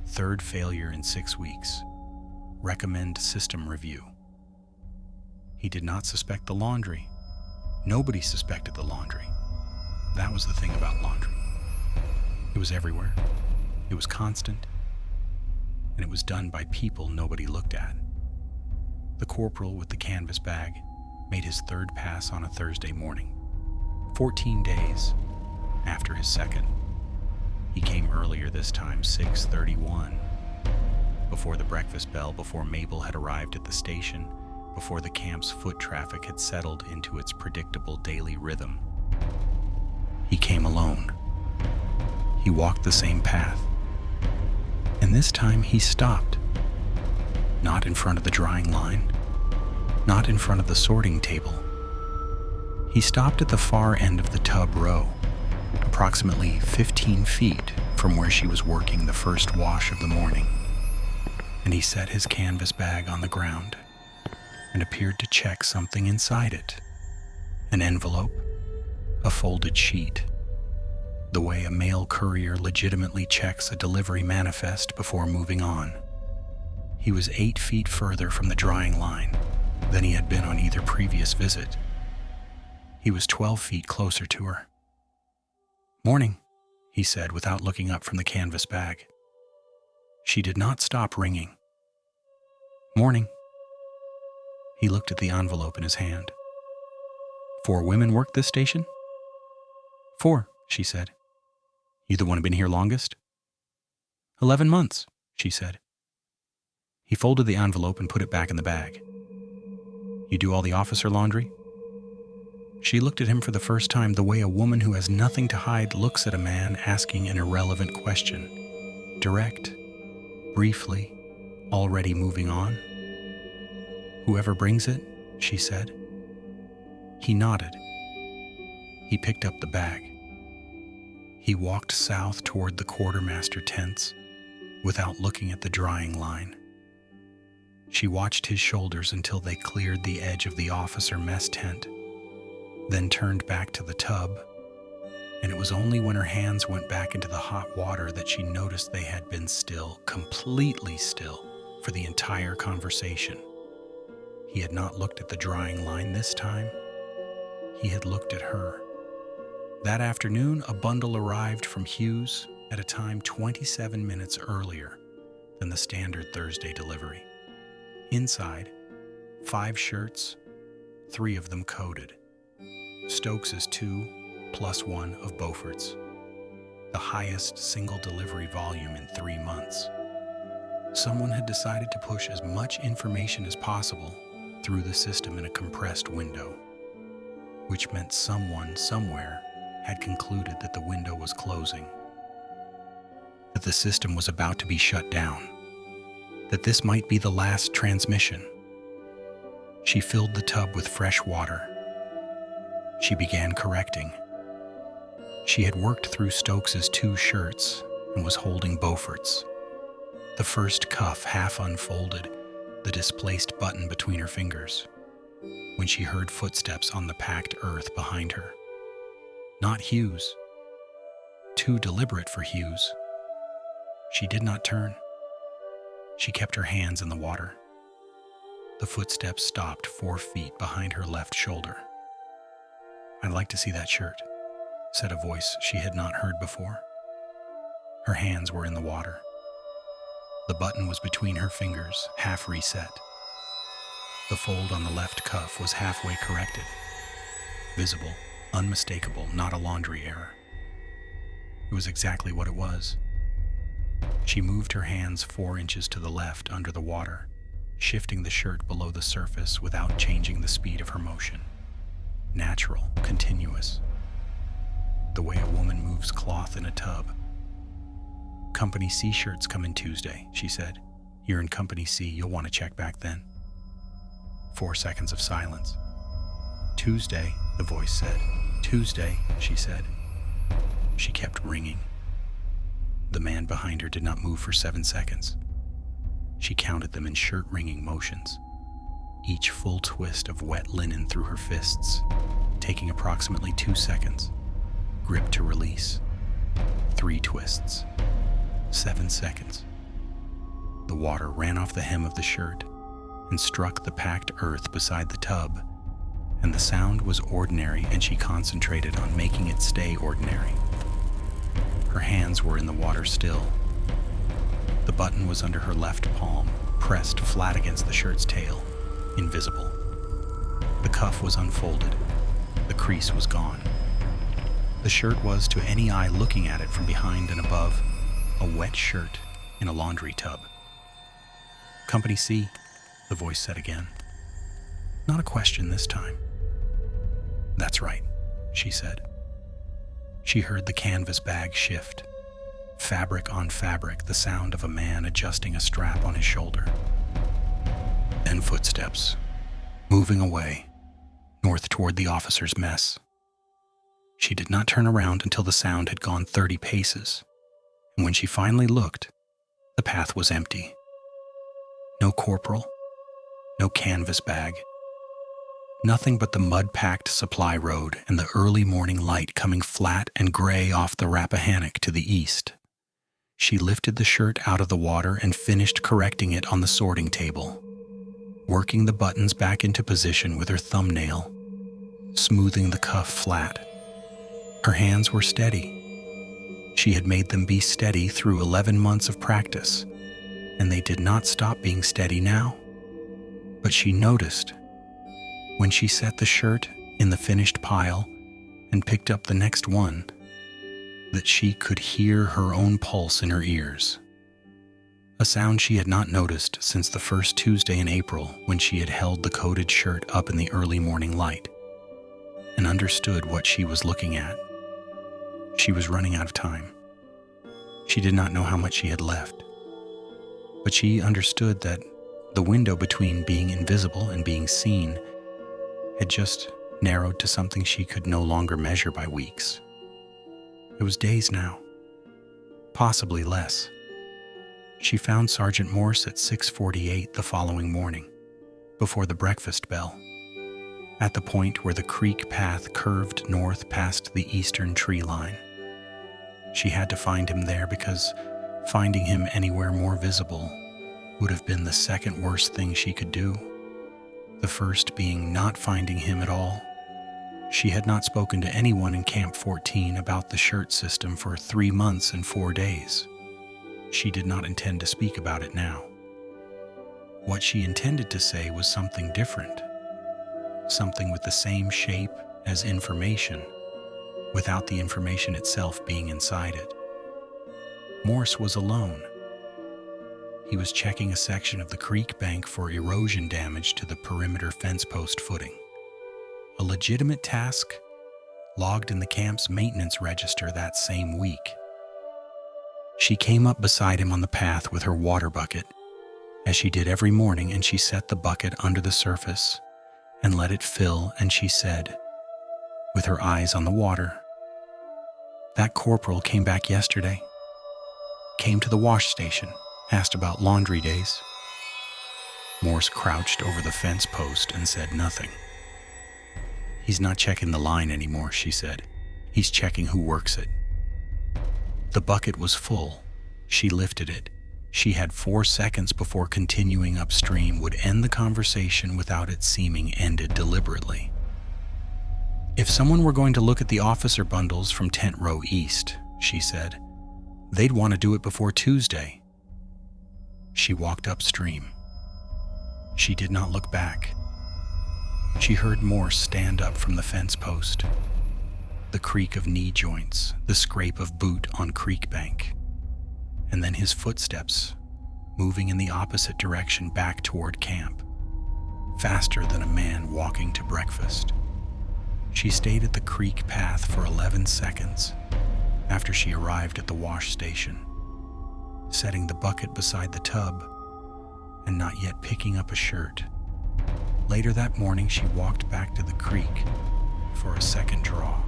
3rd failure in 6 weeks, recommend system review. He did not suspect the laundry. Nobody suspected the laundry. That was the thing about laundry. It was everywhere. It was constant. And it was done by people nobody looked at. The corporal with the canvas bag made his 3rd pass on a Thursday morning, 14 days after his second. He came earlier this time, 6:31, before the breakfast bell, before Mabel had arrived at the station, before the camp's foot traffic had settled into its predictable daily rhythm. He came alone. He walked the same path. And this time he stopped. Not in front of the drying line, not in front of the sorting table. He stopped at the far end of the tub row, approximately 15 feet from where she was working the first wash of the morning. And he set his canvas bag on the ground and appeared to check something inside it. An envelope, a folded sheet, the way a mail courier legitimately checks a delivery manifest before moving on. He was 8 feet further from the drying line than he had been on either previous visit. He was 12 feet closer to her. "Morning," he said without looking up from the canvas bag. She did not stop ringing. "Morning." He looked at the envelope in his hand. "4 women work this station?" "4, she said. "You the one who been here longest?" 11 months, she said. He folded the envelope and put it back in the bag. "You do all the officer laundry?" She looked at him for the first time the way a woman who has nothing to hide looks at a man asking an irrelevant question. Direct, briefly, already moving on. "Whoever brings it," she said. He nodded. He picked up the bag. He walked south toward the quartermaster tents without looking at the drying line. She watched his shoulders until they cleared the edge of the officer mess tent, then turned back to the tub, and it was only when her hands went back into the hot water that she noticed they had been still, completely still, for the entire conversation. He had not looked at the drying line this time. He had looked at her. That afternoon, a bundle arrived from Hughes at a time 27 minutes earlier than the standard Thursday delivery. Inside, 5 shirts, 3 of them coded. Stokes's 2 plus 1 of Beaufort's, the highest single delivery volume in 3 months. Someone had decided to push as much information as possible through the system in a compressed window, which meant someone somewhere had concluded that the window was closing, that the system was about to be shut down, that this might be the last transmission. She filled the tub with fresh water. She began correcting. She had worked through Stokes's 2 shirts and was holding Beaufort's. The first cuff half unfolded, the displaced button between her fingers, when she heard footsteps on the packed earth behind her. Not Hughes. Too deliberate for Hughes. She did not turn. She kept her hands in the water. The footsteps stopped 4 feet behind her left shoulder. "I'd like to see that shirt," said a voice she had not heard before. Her hands were in the water. The button was between her fingers, half reset. The fold on the left cuff was halfway corrected. Visible, unmistakable, not a laundry error. It was exactly what it was. She moved her hands 4 inches to the left under the water, shifting the shirt below the surface without changing the speed of her motion. Natural, continuous. The way a woman moves cloth in a tub. "Company C shirts come in Tuesday," she said. "You're in Company C, you'll want to check back then." 4 seconds of silence. "Tuesday," the voice said. "Tuesday," she said. She kept ringing. The man behind her did not move for 7 seconds. She counted them in shirt-wringing motions, each full twist of wet linen through her fists, taking approximately 2 seconds. Grip to release. 3 twists. 7 seconds. The water ran off the hem of the shirt and struck the packed earth beside the tub, and the sound was ordinary, and she concentrated on making it stay ordinary. Her hands were in the water still. The button was under her left palm, pressed flat against the shirt's tail, invisible. The cuff was unfolded. The crease was gone. The shirt was, to any eye looking at it from behind and above, a wet shirt in a laundry tub. "Company C," the voice said again. Not a question this time. "That's right," she said. She heard the canvas bag shift. Fabric on fabric, the sound of a man adjusting a strap on his shoulder. Then footsteps, moving away, north toward the officer's mess. She did not turn around until the sound had gone 30 paces, and when she finally looked, the path was empty. No corporal, no canvas bag, nothing but the mud-packed supply road and the early morning light coming flat and gray off the Rappahannock to the east. She lifted the shirt out of the water and finished correcting it on the sorting table, working the buttons back into position with her thumbnail, smoothing the cuff flat. Her hands were steady. She had made them be steady through 11 months of practice, and they did not stop being steady now. But she noticed, when she set the shirt in the finished pile and picked up the next one, that she could hear her own pulse in her ears. A sound she had not noticed since the first Tuesday in April, when she had held the coated shirt up in the early morning light and understood what she was looking at. She was running out of time. She did not know how much she had left. But she understood that the window between being invisible and being seen had just narrowed to something she could no longer measure by weeks. It was days now, possibly less. She found Sergeant Morse at 6:48 the following morning, before the breakfast bell, at the point where the creek path curved north past the eastern tree line. She had to find him there because finding him anywhere more visible would have been the second worst thing she could do, the first being not finding him at all. She had not spoken to anyone in Camp 14 about the shirt system for 3 months and 4 days. She did not intend to speak about it now. What she intended to say was something different, something with the same shape as information, without the information itself being inside it. Morse was alone. He was checking a section of the creek bank for erosion damage to the perimeter fence post footing. A legitimate task logged in the camp's maintenance register that same week. She came up beside him on the path with her water bucket, as she did every morning, and she set the bucket under the surface and let it fill, and she said, with her eyes on the water, "That corporal came back yesterday. Came to the wash station, asked about laundry days." Morse crouched over the fence post and said nothing. "He's not checking the line anymore," she said. "He's checking who works it." The bucket was full. She lifted it. She had 4 seconds before continuing upstream would end the conversation without it seeming ended deliberately. "If someone were going to look at the officer bundles from Tent Row East," she said, "they'd want to do it before Tuesday." She walked upstream. She did not look back. She heard Morse stand up from the fence post. The creak of knee joints, the scrape of boot on creek bank, and then his footsteps moving in the opposite direction back toward camp, faster than a man walking to breakfast. She stayed at the creek path for 11 seconds after she arrived at the wash station, setting the bucket beside the tub and not yet picking up a shirt. Later that morning, she walked back to the creek for a second draw,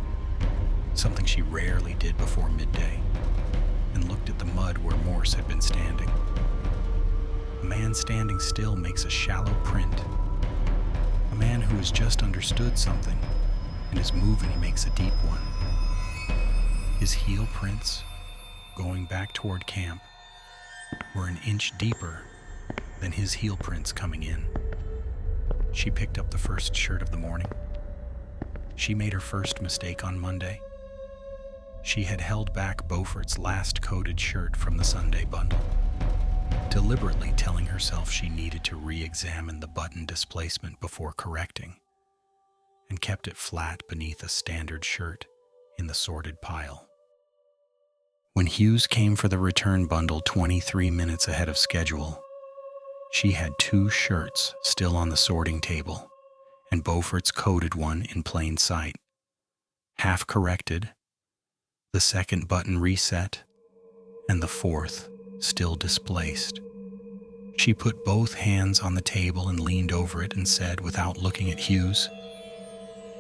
something she rarely did before midday, and looked at the mud where Morse had been standing. A man standing still makes a shallow print. A man who has just understood something and is moving makes a deep one. His heel prints, going back toward camp, were an inch deeper than his heel prints coming in. She picked up the first shirt of the morning. She made her first mistake on Monday. She had held back Beaufort's last coded shirt from the Sunday bundle, deliberately telling herself she needed to re-examine the button displacement before correcting, and kept it flat beneath a standard shirt in the sorted pile. When Hughes came for the return bundle 23 minutes ahead of schedule, she had 2 shirts still on the sorting table, and Beaufort's coded one in plain sight. Half corrected, the second button reset, and the fourth still displaced. She put both hands on the table and leaned over it and said, without looking at Hughes,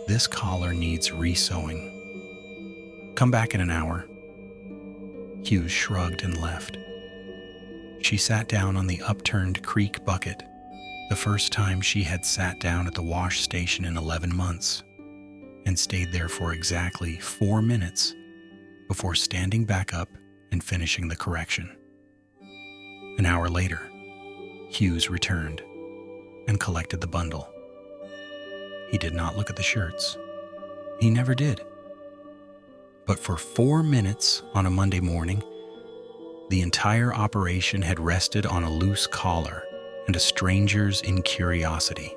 "This collar needs re-sewing. Come back in an hour." Hughes shrugged and left. She sat down on the upturned creek bucket, the first time she had sat down at the wash station in 11 months, and stayed there for exactly 4 minutes before standing back up and finishing the correction. An hour later, Hughes returned and collected the bundle. He did not look at the shirts. He never did. But for 4 minutes on a Monday morning, the entire operation had rested on a loose collar and a stranger's incuriosity.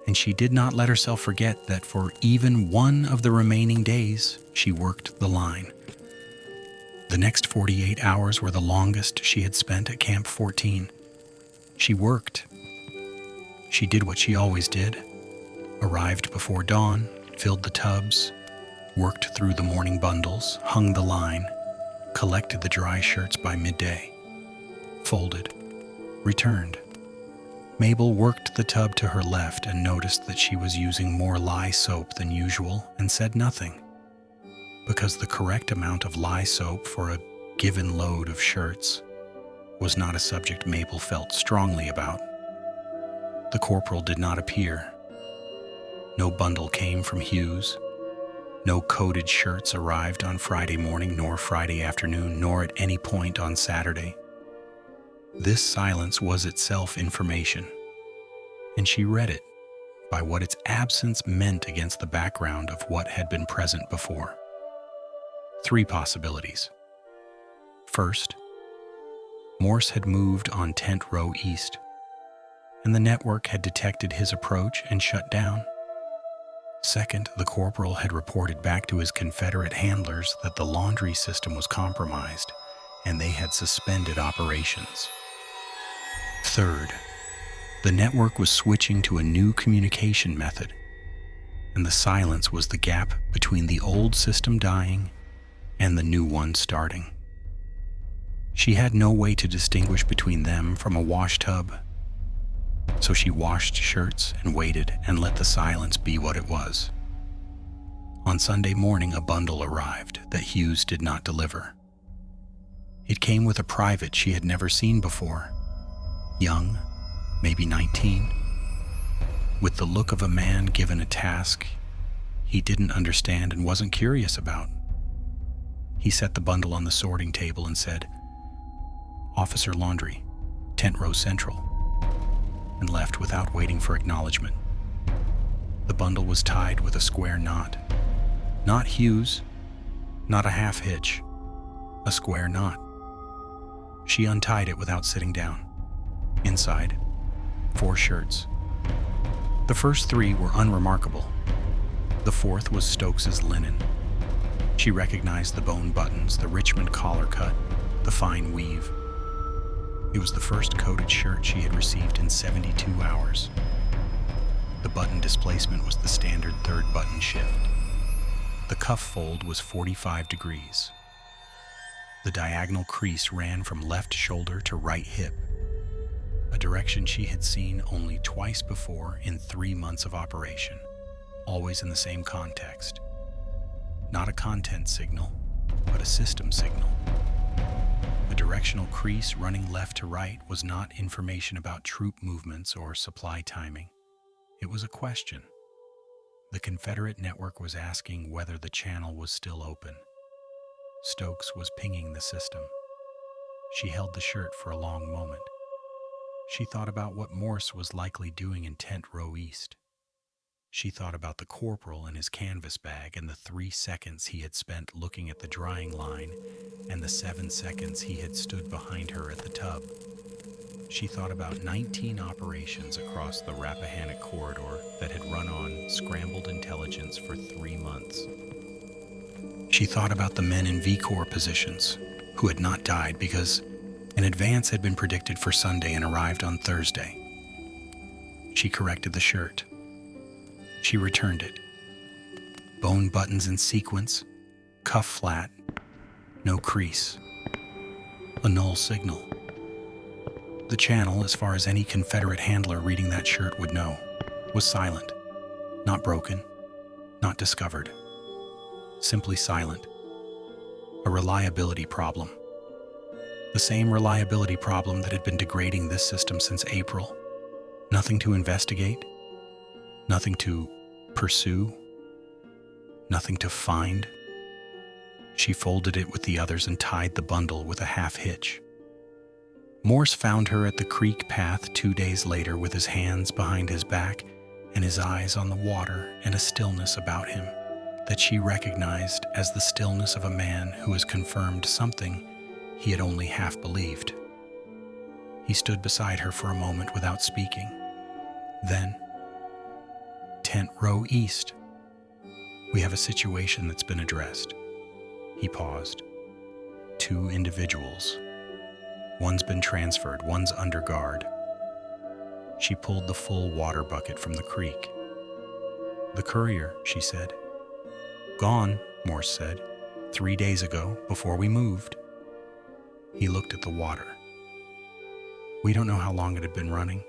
And she did not let herself forget that for even one of the remaining days, she worked the line. The next 48 hours were the longest she had spent at Camp 14. She worked. She did what she always did. Arrived before dawn, filled the tubs, worked through the morning bundles, hung the line, collected the dry shirts by midday, folded, returned. Mabel worked the tub to her left and noticed that she was using more lye soap than usual and said nothing. Because the correct amount of lye soap for a given load of shirts was not a subject Mabel felt strongly about. The corporal did not appear. No bundle came from Hughes. No coded shirts arrived on Friday morning, nor Friday afternoon, nor at any point on Saturday. This silence was itself information, and she read it by what its absence meant against the background of what had been present before. 3 possibilities. First, Morse had moved on Tent Row East, and the network had detected his approach and shut down. Second, the corporal had reported back to his Confederate handlers that the laundry system was compromised, and they had suspended operations. Third, the network was switching to a new communication method, and the silence was the gap between the old system dying and the new one starting. She had no way to distinguish between them from a wash tub, so she washed shirts and waited and let the silence be what it was. On Sunday morning, a bundle arrived that Hughes did not deliver. It came with a private she had never seen before, young, maybe 19, with the look of a man given a task he didn't understand and wasn't curious about. He set the bundle on the sorting table and said, "Officer Laundry, Tent Row Central," and left without waiting for acknowledgement. The bundle was tied with a square knot. Not Hughes, not a half hitch, a square knot. She untied it without sitting down. Inside, 4 shirts. The first 3 were unremarkable. The 4th was Stokes's linen. She recognized the bone buttons, the Richmond collar cut, the fine weave. It was the first coded shirt she had received in 72 hours. The button displacement was the standard 3rd button shift. The cuff fold was 45 degrees. The diagonal crease ran from left shoulder to right hip, a direction she had seen only twice before in 3 months of operation, always in the same context. Not a content signal, but a system signal. The directional crease running left to right was not information about troop movements or supply timing. It was a question. The Confederate network was asking whether the channel was still open. Stokes was pinging the system. She held the shirt for a long moment. She thought about what Morse was likely doing in Tent Row East. She thought about the corporal and his canvas bag and the 3 seconds he had spent looking at the drying line and the 7 seconds he had stood behind her at the tub. She thought about 19 operations across the Rappahannock corridor that had run on scrambled intelligence for 3 months. She thought about the men in V-Corps positions who had not died because an advance had been predicted for Sunday and arrived on Thursday. She corrected the shirt. She returned it. Bone buttons in sequence, cuff flat, no crease. A null signal. The channel, as far as any Confederate handler reading that shirt would know, was silent. Not broken, not discovered. Simply silent. A reliability problem. The same reliability problem that had been degrading this system since April. Nothing to investigate. Nothing to pursue. Nothing to find. She folded it with the others and tied the bundle with a half hitch. Morse found her at the creek path 2 days later with his hands behind his back and his eyes on the water and a stillness about him that she recognized as the stillness of a man who has confirmed something he had only half believed. He stood beside her for a moment without speaking. Then, Tent Row East. We have a situation that's been addressed. He paused. 2 individuals. One's been transferred, one's under guard. She pulled the full water bucket from the creek. "The courier," she said. "Gone," Morse said. 3 days ago, before we moved." He looked at the water. We don't know how long it had been running.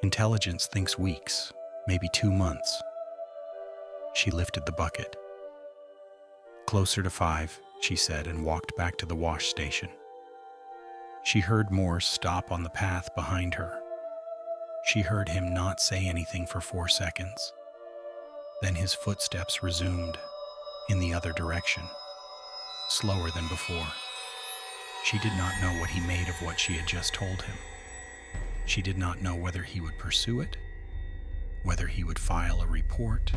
Intelligence thinks weeks, maybe 2 months. She lifted the bucket. Closer to 5, she said, and walked back to the wash station. She heard Morse stop on the path behind her. She heard him not say anything for 4 seconds. Then his footsteps resumed, in the other direction, slower than before. She did not know what he made of what she had just told him. She did not know whether he would pursue it, whether he would file a report,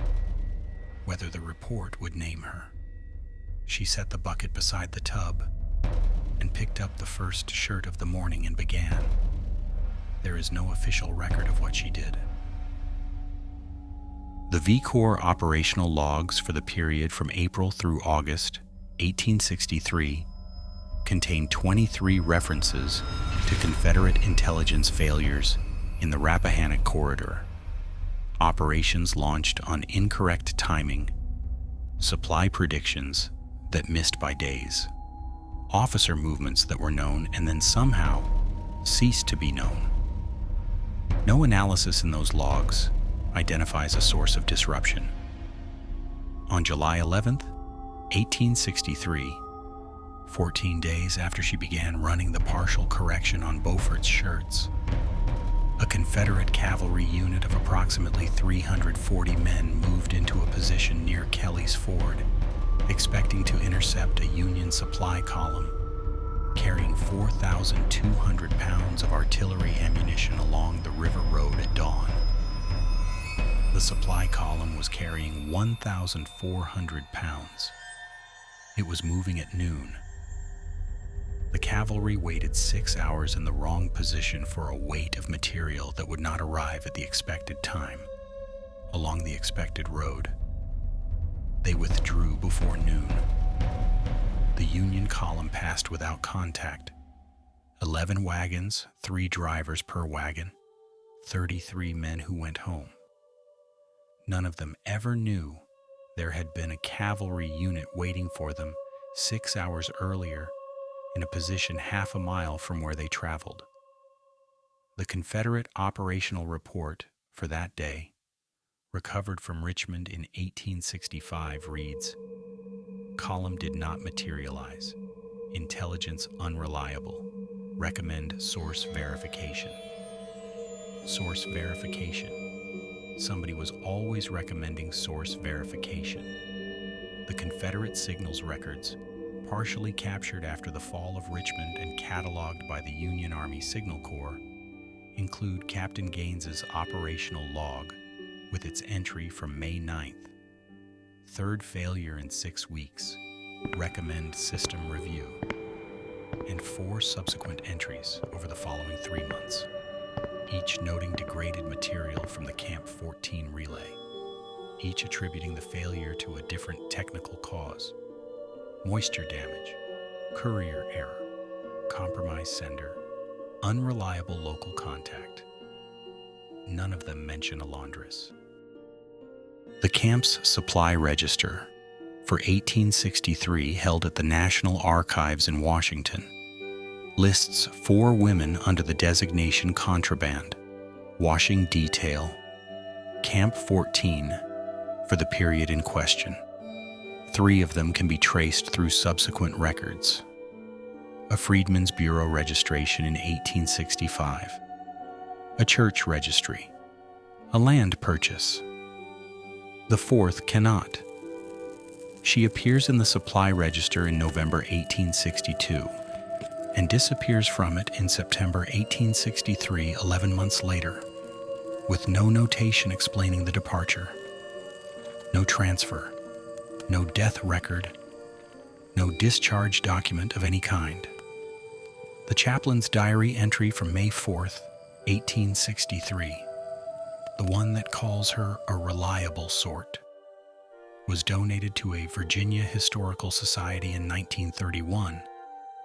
whether the report would name her. She set the bucket beside the tub and picked up the first shirt of the morning and began. There is no official record of what she did. The V Corps operational logs for the period from April through August 1863 contain 23 references to Confederate intelligence failures in the Rappahannock Corridor, operations launched on incorrect timing, supply predictions that missed by days, officer movements that were known and then somehow ceased to be known. No analysis in those logs identifies a source of disruption. On July 11th, 1863, 14 days after she began running the partial correction on Beaufort's shirts, a Confederate cavalry unit of approximately 340 men moved into a position near Kelly's Ford, expecting to intercept a Union supply column carrying 4,200 pounds of artillery ammunition along the river road at dawn. The supply column was carrying 1,400 pounds. It was moving at noon. The cavalry waited 6 hours in the wrong position for a weight of material that would not arrive at the expected time, along the expected road. They withdrew before noon. The Union column passed without contact. 11 wagons, 3 drivers per wagon, 33 men who went home. None of them ever knew there had been a cavalry unit waiting for them 6 hours earlier in a position half a mile from where they traveled. The Confederate operational report for that day, recovered from Richmond in 1865, reads, "Column did not materialize. Intelligence unreliable. Recommend source verification." Source verification. Somebody was always recommending source verification. The Confederate signals records, partially captured after the fall of Richmond and cataloged by the Union Army Signal Corps, include Captain Gaines's operational log with its entry from May 9th. Third failure in 6 weeks. Recommend system review. And 4 subsequent entries over the following 3 months, each noting degraded material from the Camp 14 relay, each attributing the failure to a different technical cause: moisture damage, courier error, compromised sender, unreliable local contact. None of them mention a laundress. The camp's supply register for 1863, held at the National Archives in Washington, lists 4 women under the designation Contraband, washing detail, Camp 14, for the period in question. 3 of them can be traced through subsequent records: a Freedmen's Bureau registration in 1865, a church registry, a land purchase. The 4th cannot. She appears in the supply register in November 1862 and disappears from it in September 1863, 11 months later, with no notation explaining the departure, no transfer, no death record, no discharge document of any kind. The chaplain's diary entry from May 4th, 1863, the one that calls her a reliable sort, was donated to a Virginia Historical Society in 1931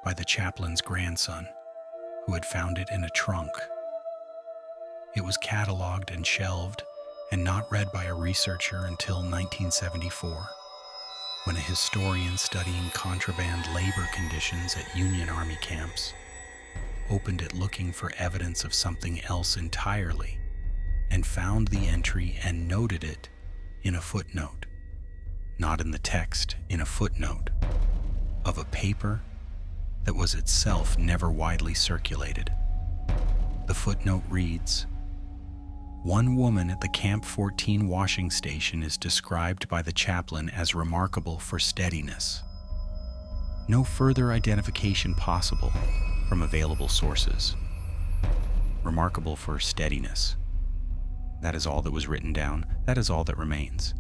by the chaplain's grandson, who had found it in a trunk. It was cataloged and shelved and not read by a researcher until 1974, when a historian studying contraband labor conditions at Union Army camps opened it looking for evidence of something else entirely, and found the entry and noted it in a footnote. Not in the text, in a footnote of a paper that was itself never widely circulated. The footnote reads, "One woman at the Camp 14 washing station is described by the chaplain as remarkable for steadiness. No further identification possible from available sources. Remarkable for steadiness." That is all that was written down. That is all that remains.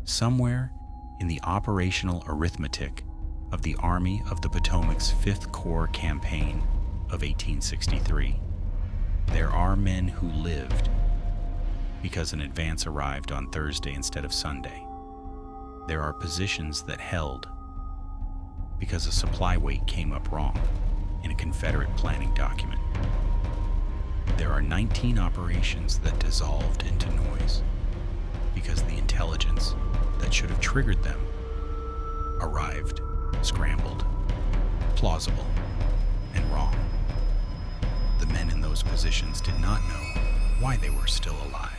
Somewhere in the operational arithmetic of the Army of the Potomac's 5th Corps campaign of 1863, there are men who lived because an advance arrived on Thursday instead of Sunday. There are positions that held because a supply weight came up wrong in a Confederate planning document. There are 19 operations that dissolved into noise because the intelligence that should have triggered them arrived scrambled, plausible, and wrong. The men in those positions did not know why they were still alive.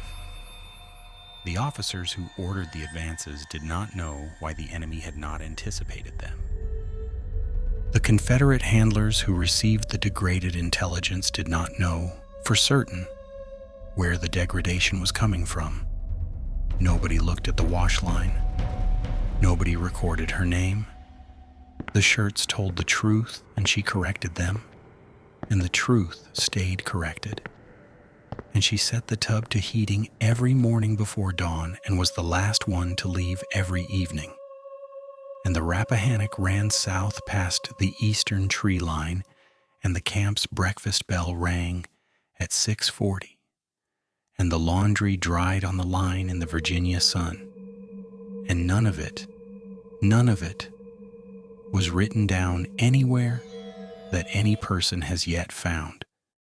The officers who ordered the advances did not know why the enemy had not anticipated them. The Confederate handlers who received the degraded intelligence did not know, for certain, where the degradation was coming from. Nobody looked at the wash line. Nobody recorded her name. The shirts told the truth, and she corrected them, and the truth stayed corrected. And she set the tub to heating every morning before dawn and was the last one to leave every evening. And the Rappahannock ran south past the eastern tree line, and the camp's breakfast bell rang at 6:40, and the laundry dried on the line in the Virginia sun. And none of it was written down anywhere that any person has yet found.